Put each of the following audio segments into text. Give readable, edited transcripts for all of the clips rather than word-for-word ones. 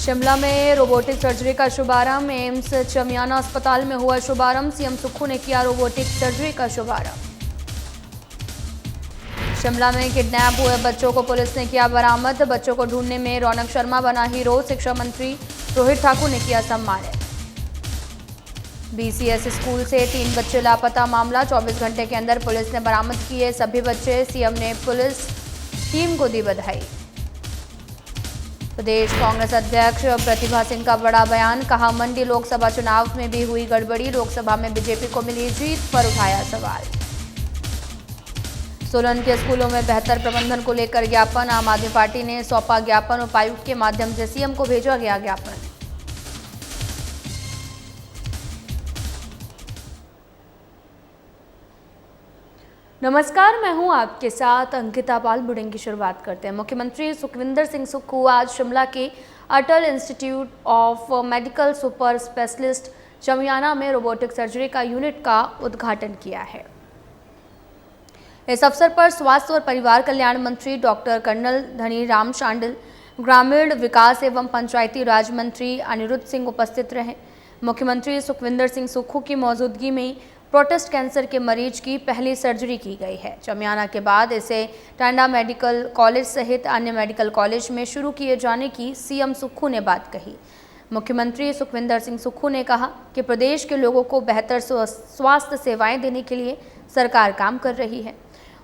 शिमला में robotic surgery का शुभारंभ। एम्स चमियाना अस्पताल में हुआ शुभारंभ। सीएम सुक्खू ने किया रोबोटिक सर्जरी का शुभारंभ। शिमला में किडनैप हुए बच्चों को पुलिस ने किया बरामद। बच्चों को ढूंढने में रौनक शर्मा बना हीरो। शिक्षा मंत्री रोहित ठाकुर ने किया सम्मानित। बीसीएस स्कूल से 3 बच्चे लापता। मामला 24 घंटे के अंदर पुलिस ने बरामद किए सभी बच्चे। सीएम ने पुलिस टीम को दी बधाई। प्रदेश कांग्रेस अध्यक्ष प्रतिभा सिंह का बड़ा बयान। कहा, मंडी लोकसभा चुनाव में भी हुई गड़बड़ी। लोकसभा में बीजेपी को मिली जीत पर उठाया सवाल। सोलन के स्कूलों में बेहतर प्रबंधन को लेकर ज्ञापन। आम आदमी पार्टी ने सौंपा ज्ञापन। उपायुक्त के माध्यम से सीएम को भेजा गया ज्ञापन। नमस्कार, मैं हूं आपके साथ अंकिता पाल। बुलेटिन की शुरुआत करते हैं। मुख्यमंत्री सुखविंदर सिंह सुक्खू आज शिमला के Atal institute of medical super specialist Chamiyana में रोबोटिक सर्जरी का यूनिट का उद्घाटन किया है। इस अवसर पर स्वास्थ्य और परिवार कल्याण मंत्री डॉक्टर कर्नल धनीराम शांडिल, ग्रामीण विकास एवं पंचायती राज मंत्री अनिरुद्ध सिंह उपस्थित रहे। मुख्यमंत्री सुखविंदर सिंह सुक्खू की मौजूदगी में प्रोस्टेट कैंसर के मरीज की पहली सर्जरी की गई है। चमियाना के बाद इसे टांडा मेडिकल कॉलेज सहित अन्य मेडिकल कॉलेज में शुरू किए जाने की सीएम सुक्खू ने बात कही। मुख्यमंत्री सुखविंदर सिंह सुक्खू ने कहा कि प्रदेश के लोगों को बेहतर स्वास्थ्य सेवाएं देने के लिए सरकार काम कर रही है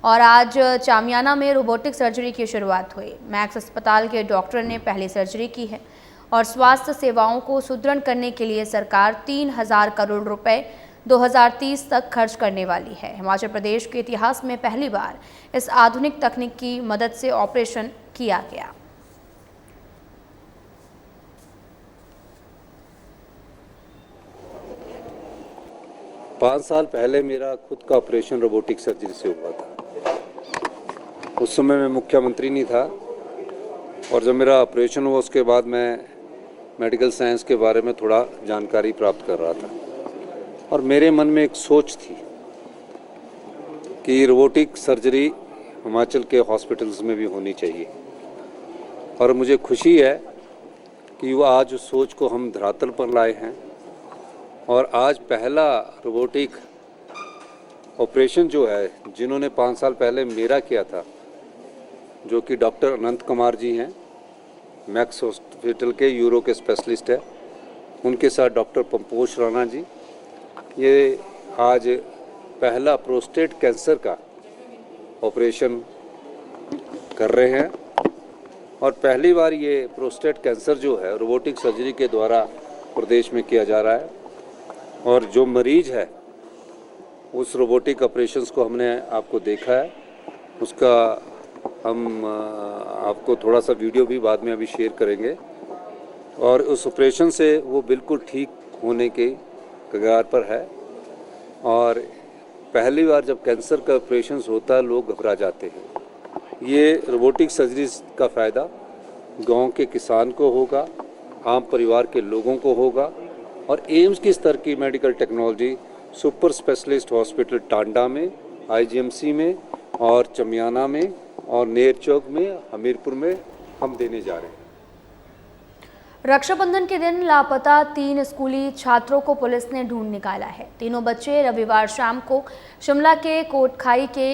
और आज चमियाना में रोबोटिक सर्जरी की शुरुआत हुई। मैक्स अस्पताल के डॉक्टर ने पहली सर्जरी की है और स्वास्थ्य सेवाओं को सुदृढ़ करने के लिए सरकार 3000 करोड़ रुपए 2030 तक खर्च करने वाली है। हिमाचल प्रदेश के इतिहास में पहली बार इस आधुनिक तकनीक की मदद से ऑपरेशन किया गया। पाँच साल पहले मेरा खुद का ऑपरेशन रोबोटिक सर्जरी से हुआ था। उस समय मैं मुख्यमंत्री नहीं था और जब मेरा ऑपरेशन हुआ उसके बाद मैं मेडिकल साइंस के बारे में थोड़ा जानकारी प्राप्त कर रहा था और मेरे मन में एक सोच थी कि रोबोटिक सर्जरी हिमाचल के हॉस्पिटल्स में भी होनी चाहिए और मुझे खुशी है कि वो आज उस सोच को हम धरातल पर लाए हैं और आज पहला रोबोटिक ऑपरेशन जो है जिन्होंने 5 साल पहले मेरा किया था, जो कि डॉक्टर अनंत कुमार जी हैं, मैक्स हॉस्पिटल के यूरो के स्पेशलिस्ट है, उनके साथ डॉक्टर पंपोश राणा जी, ये आज पहला प्रोस्टेट कैंसर का ऑपरेशन कर रहे हैं और पहली बार ये प्रोस्टेट कैंसर जो है रोबोटिक सर्जरी के द्वारा प्रदेश में किया जा रहा है और जो मरीज है उस रोबोटिक ऑपरेशंस को हमने आपको देखा है, उसका हम आपको थोड़ा सा वीडियो भी बाद में अभी शेयर करेंगे और उस ऑपरेशन से वो बिल्कुल ठीक होने के कगार पर है और पहली बार जब कैंसर का ऑपरेशन होता है लोग घबरा जाते हैं। ये रोबोटिक सर्जरी का फ़ायदा गांव के किसान को होगा, आम परिवार के लोगों को होगा और एम्स की स्तर की medical technology super specialist hospital Tanda में, आईजीएमसी में और चमियाना में और नेरचौक में, हमीरपुर में हम देने जा रहे हैं। रक्षाबंधन के दिन लापता 3 स्कूली छात्रों को पुलिस ने ढूंढ निकाला है। तीनों बच्चे रविवार शाम को शिमला के कोटखाई के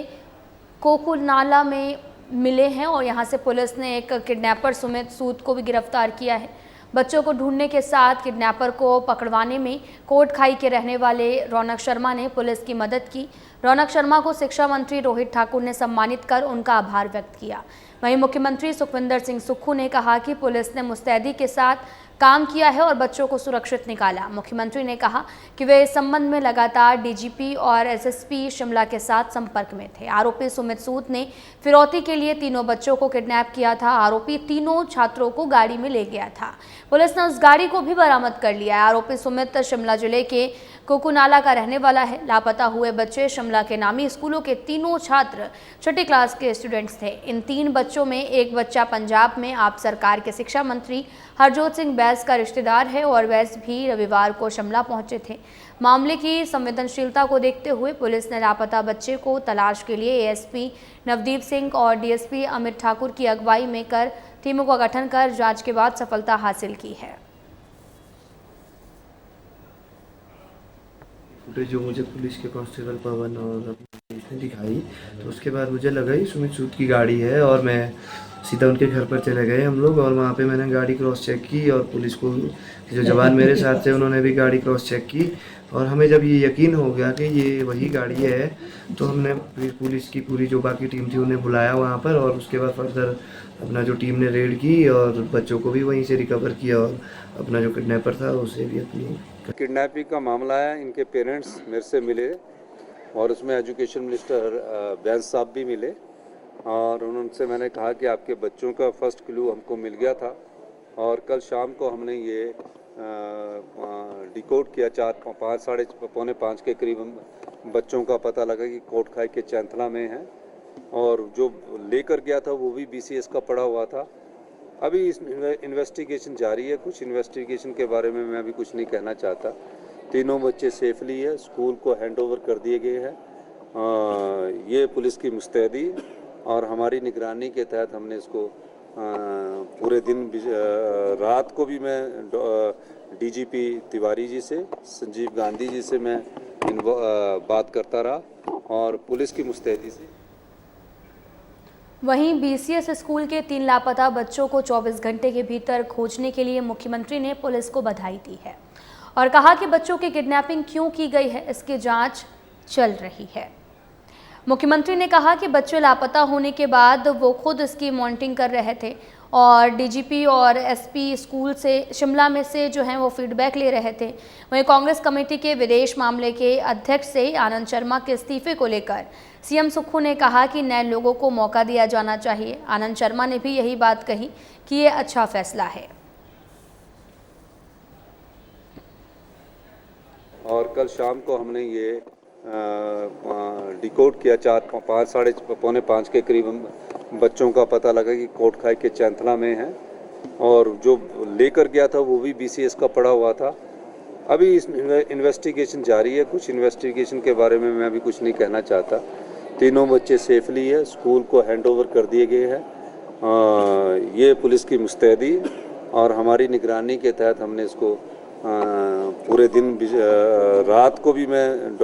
कोकुनाला में मिले हैं और यहां से पुलिस ने एक किडनैपर सुमित सूद को भी गिरफ्तार किया है। बच्चों को ढूंढने के साथ किडनैपर को पकड़वाने में कोटखाई के रहने वाले रौनक शर्मा ने पुलिस की मदद की। रौनक शर्मा को शिक्षा मंत्री रोहित ठाकुर ने सम्मानित कर उनका आभार व्यक्त किया। वहीं मुख्यमंत्री सुखविंदर सिंह सुक्खू ने कहा कि पुलिस ने मुस्तैदी के साथ काम किया है और बच्चों को सुरक्षित निकाला। मुख्यमंत्री ने कहा कि वे इस संबंध में लगातार डीजीपी और एसएसपी शिमला के साथ संपर्क में थे। आरोपी सुमित सूद ने फिरौती के लिए तीनों बच्चों को किडनैप किया था। आरोपी तीनों छात्रों को गाड़ी में ले गया था। पुलिस ने उस गाड़ी को भी बरामद कर लिया है। आरोपी सुमित शिमला जिले के कोकुनाला का रहने वाला है। लापता हुए बच्चे शिमला के नामी स्कूलों के तीनों छात्र 6ठी क्लास के स्टूडेंट्स थे। इन 3 बच्चों में एक बच्चा पंजाब में आप सरकार के शिक्षा मंत्री हरजोत सिंह बैस का रिश्तेदार है और बैस भी रविवार को शिमला पहुंचे थे। मामले की संवेदनशीलता को देखते हुए पुलिस ने लापता बच्चे को तलाश के लिए एएसपी नवदीप सिंह और डीएसपी अमित ठाकुर की अगुवाई में कर टीमों का गठन कर जांच के बाद सफलता हासिल की है। फुटेज जो मुझे पुलिस के कांस्टेबल पवन और पुलिस ने दिखाई, तो उसके बाद मुझे लगा ही सुमित सूद की गाड़ी है और मैं सीधा उनके घर पर चले गए हम लोग। और वहाँ पे मैंने गाड़ी क्रॉस चेक की और पुलिस को जो जवान मेरे साथ थे उन्होंने भी गाड़ी क्रॉस चेक की। और हमें जब ये यकीन हो गया कि ये वही गाड़ी है, तो हमने फिर पुलिस की पूरी जो बाकी टीम थी उन्हें बुलाया वहाँ पर, और उसके बाद फर्दर अपना जो टीम ने रेड की और बच्चों को भी वहीं से रिकवर किया और अपना जो किडनैपर था उसे भी अपनी किडनैपिंग का मामला है। इनके पेरेंट्स मेरे से मिले और उसमें एजुकेशन मिनिस्टर बैंस साहब भी मिले और उनसे मैंने कहा कि आपके बच्चों का फर्स्ट क्लू हमको मिल गया था और कल शाम को हमने ये डिकोड किया 4-5 साढ़े पौने 5 के करीब बच्चों का पता लगा कि कोटखाई के चैंथला में है और जो लेकर गया था वो भी बीसीएस का पढ़ा हुआ था। अभी इस इन्वेस्टिगेशन जारी है। कुछ इन्वेस्टिगेशन के बारे में मैं अभी कुछ नहीं कहना चाहता। तीनों बच्चे सेफली है, स्कूल को हैंडओवर कर दिए गए हैं। ये पुलिस की मुस्तैदी और हमारी निगरानी के तहत हमने इसको पूरे दिन रात को भी मैं डीजीपी तिवारी जी से, संजीव गांधी जी से मैं बात करता रहा और पुलिस की मुस्तैदी से। वहीं बीसीएस स्कूल के 3 लापता बच्चों को 24 घंटे के भीतर खोजने के लिए मुख्यमंत्री ने पुलिस को बधाई दी है और कहा कि बच्चों की किडनैपिंग क्यों की गई है, इसकी जांच चल रही है। मुख्यमंत्री ने कहा कि बच्चे लापता होने के बाद वो खुद इसकी मॉनिटरिंग कर रहे थे और डीजीपी और एसपी स्कूल से शिमला में से जो हैं वो फीडबैक ले रहे थे। वहीं कांग्रेस कमेटी के विदेश मामले के अध्यक्ष से आनंद शर्मा के इस्तीफे को लेकर सीएम सुक्खू ने कहा कि नए लोगों को मौका दिया जाना चाहिए। आनंद शर्मा ने भी यही बात कही कि ये अच्छा फैसला है। और कल शाम को हमने ये डिकोड किया 4-5 साढ़े पौने 5 के करीब बच्चों का पता लगा कि कोटखाई के चैंथला में है और जो लेकर गया था वो भी बीसीएस का पढ़ा हुआ था। अभी इस इन्वेस्टिगेशन जारी है। कुछ इन्वेस्टिगेशन के बारे में मैं अभी कुछ नहीं कहना चाहता। तीनों बच्चे सेफली है, स्कूल को हैंडओवर कर दिए गए हैं। ये पुलिस की मुस्तैदी और हमारी निगरानी के तहत हमने इसको पूरे दिन रात को भी मैं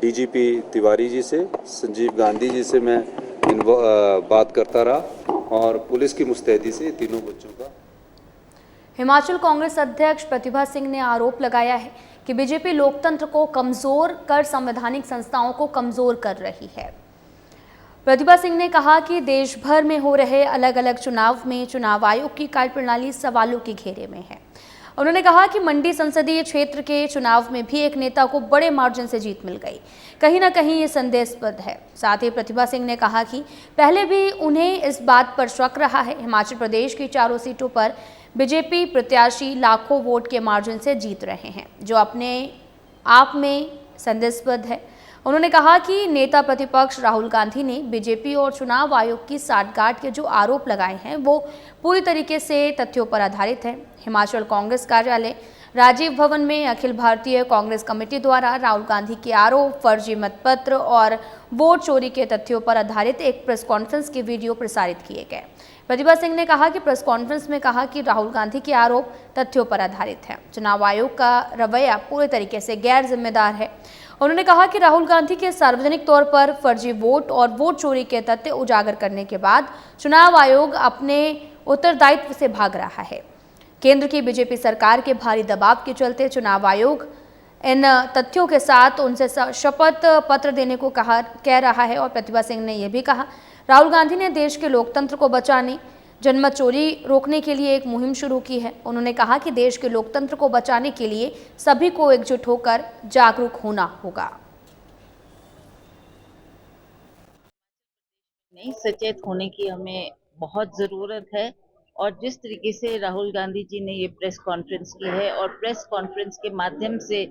डीजीपी तिवारी जी से, संजीव गांधी जी से मैं बात करता रहा और पुलिस की मुस्तैदी से तीनों बच्चों का। हिमाचल कांग्रेस अध्यक्ष प्रतिभा सिंह ने आरोप लगाया है कि बीजेपी लोकतंत्र को कमजोर कर संवैधानिक संस्थाओं को कमजोर कर रही है। प्रतिभा सिंह ने कहा कि देश भर में हो रहे अलग अलग चुनाव में चुनाव आयोग की कार्यप्रणाली सवालों के घेरे में है। उन्होंने कहा कि मंडी संसदीय क्षेत्र के चुनाव में भी एक नेता को बड़े मार्जिन से जीत मिल गई, कहीं ना कहीं ये संदेहास्पद है। साथ ही प्रतिभा सिंह ने कहा कि पहले भी उन्हें इस बात पर शक रहा है, हिमाचल प्रदेश की 4 सीटों पर बीजेपी प्रत्याशी लाखों वोट के मार्जिन से जीत रहे हैं, जो अपने आप में संदेहास्पद है। उन्होंने कहा कि नेता प्रतिपक्ष राहुल गांधी ने बीजेपी और चुनाव आयोग की साठगांठ के जो आरोप लगाए हैं वो पूरी तरीके से तथ्यों पर आधारित है। हिमाचल कांग्रेस कार्यालय राजीव भवन में अखिल भारतीय कांग्रेस कमेटी द्वारा राहुल गांधी के आरोप, फर्जी मतपत्र और वोट चोरी के तथ्यों पर आधारित एक प्रेस कॉन्फ्रेंस के वीडियो प्रसारित किए गए। प्रतिभा सिंह ने कहा कि प्रेस कॉन्फ्रेंस में कहा कि राहुल गांधी के आरोप तथ्यों पर आधारित है। चुनाव आयोग का रवैया पूरी तरीके से गैर जिम्मेदार है। उन्होंने कहा कि राहुल गांधी के सार्वजनिक तौर पर फर्जी वोट और वोट चोरी के तथ्य उजागर करने के बाद चुनाव आयोग अपने उत्तरदायित्व से भाग रहा है। केंद्र की बीजेपी सरकार के भारी दबाव के चलते चुनाव आयोग इन तथ्यों के साथ उनसे शपथ पत्र देने को कह रहा है। और प्रतिभा सिंह ने यह भी कहा, राहुल गांधी ने देश के लोकतंत्र को बचाने, जनमत चोरी रोकने के लिए एक मुहिम शुरू की है। उन्होंने कहा कि देश के लोकतंत्र को बचाने के लिए सभी को एकजुट होकर जागरूक होना होगा। नहीं, सचेत होने की हमें बहुत ज़रूरत है। और जिस तरीके से राहुल गांधी जी ने ये प्रेस कॉन्फ्रेंस की है और प्रेस कॉन्फ्रेंस के माध्यम से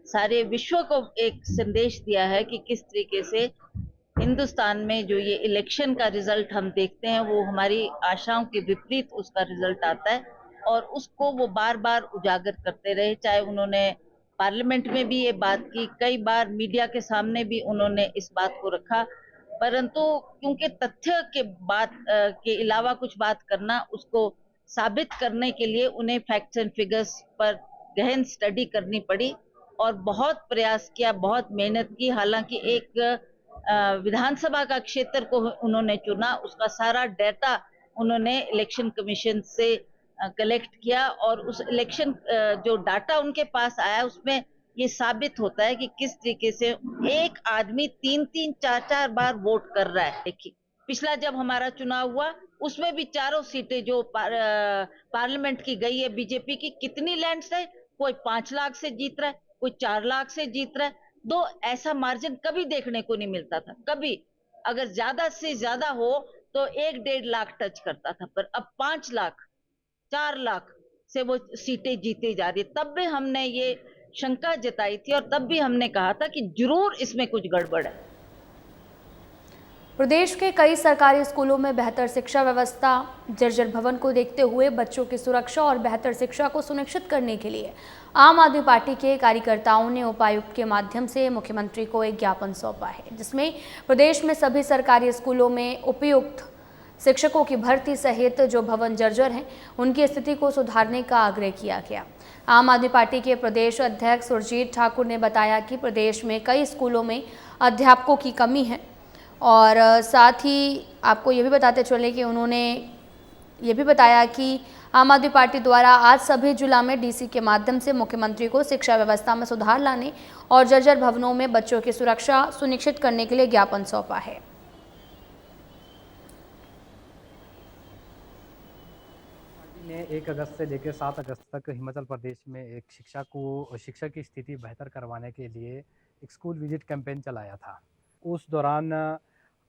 सारे विश्व को एक संदेश दिया है कि किस तरीके से हिंदुस्तान में जो ये इलेक्शन का रिजल्ट हम देखते हैं वो हमारी आशाओं के विपरीत उसका रिजल्ट आता है और उसको वो बार बार उजागर करते रहे। चाहे उन्होंने पार्लियामेंट में भी ये बात की, कई बार मीडिया के सामने भी उन्होंने इस बात को रखा परंतु क्योंकि तथ्य के के अलावा कुछ बात करना, उसको साबित करने के लिए उन्हें फैक्ट्स एंड फिगर्स पर गहन स्टडी करनी पड़ी और बहुत प्रयास किया, बहुत मेहनत की। हालांकि एक विधानसभा का क्षेत्र को उन्होंने चुना, उसका सारा डाटा उन्होंने इलेक्शन कमीशन से कलेक्ट किया और उस इलेक्शन जो डाटा उनके पास आया उसमें ये साबित होता है कि किस तरीके से एक आदमी 3-3, 4-4 बार वोट कर रहा है। देखिए, पिछला जब हमारा चुनाव हुआ उसमें भी चारों सीटें जो पार्लियामेंट की गई है बीजेपी की, कितनी लैंडस्लाइड, कोई 5 लाख से जीत रहा है, कोई 4 लाख से जीत रहा है। दो ऐसा मार्जिन कभी देखने को नहीं मिलता था, कभी। अगर ज्यादा से ज्यादा हो तो 1-1.5 लाख टच करता था, पर अब 5 लाख 4 लाख से वो सीटें जीती जा रही है। तब भी हमने ये शंका जताई थी और तब भी हमने कहा था कि जरूर इसमें कुछ गड़बड़ है। प्रदेश के कई सरकारी स्कूलों में बेहतर शिक्षा व्यवस्था, जर्जर भवन को देखते हुए बच्चों की सुरक्षा और बेहतर शिक्षा को सुनिश्चित करने के लिए आम आदमी पार्टी के कार्यकर्ताओं ने उपायुक्त के माध्यम से मुख्यमंत्री को एक ज्ञापन सौंपा है, जिसमें प्रदेश में सभी सरकारी स्कूलों में उपयुक्त शिक्षकों की भर्ती सहित जो भवन जर्जर हैं उनकी स्थिति को सुधारने का आग्रह किया गया। आम आदमी पार्टी के प्रदेश अध्यक्ष सुरजीत ठाकुर ने बताया कि प्रदेश में कई स्कूलों में अध्यापकों की कमी है और साथ ही आपको ये भी बताते चले कि उन्होंने ये भी बताया कि आम आदमी पार्टी द्वारा आज सभी जिला में डीसी के माध्यम से मुख्यमंत्री को शिक्षा व्यवस्था में सुधार लाने और जर्जर भवनों में बच्चों की सुरक्षा सुनिश्चित करने के लिए ज्ञापन सौंपा है। ने 1 अगस्त से लेकर 7 अगस्त तक हिमाचल प्रदेश में एक शिक्षा की स्थिति बेहतर करवाने के लिए एक स्कूल विजिट कैंपेन चलाया था। उस दौरान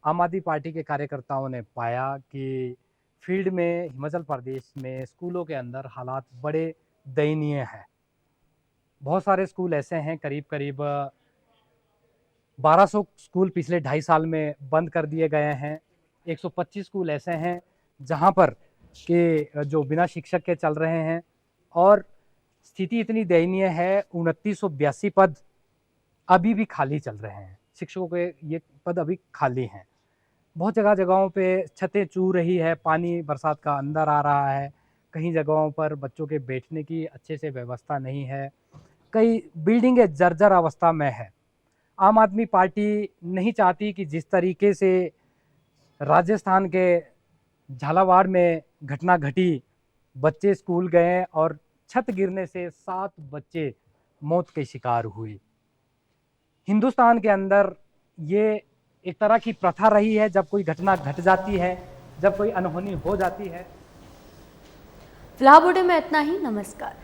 आम आदमी पार्टी के कार्यकर्ताओं ने पाया कि फील्ड में हिमाचल प्रदेश में स्कूलों के अंदर हालात बड़े दयनीय हैं। बहुत सारे स्कूल ऐसे हैं, करीब 1200 स्कूल पिछले 2.5 साल में बंद कर दिए गए हैं। 125 स्कूल ऐसे हैं जहां पर के जो बिना शिक्षक के चल रहे हैं और स्थिति इतनी दयनीय है, 2982 पद अभी भी खाली चल रहे हैं। शिक्षकों के ये पद अभी खाली हैं। बहुत जगहों पे छतें चू रही है, पानी बरसात का अंदर आ रहा है। कहीं जगहों पर बच्चों के बैठने की अच्छे से व्यवस्था नहीं है। कई बिल्डिंगें जर्जर अवस्था में है। आम आदमी पार्टी नहीं चाहती कि जिस तरीके से राजस्थान के झालावाड़ में घटना घटी, बच्चे स्कूल गए और छत गिरने से 7 बच्चे मौत के शिकार हुए। हिंदुस्तान के अंदर ये एक तरह की प्रथा रही है, जब कोई घटना घट जाती है, जब कोई अनहोनी हो जाती है। फिलहाल बुलेटिन में इतना ही। नमस्कार।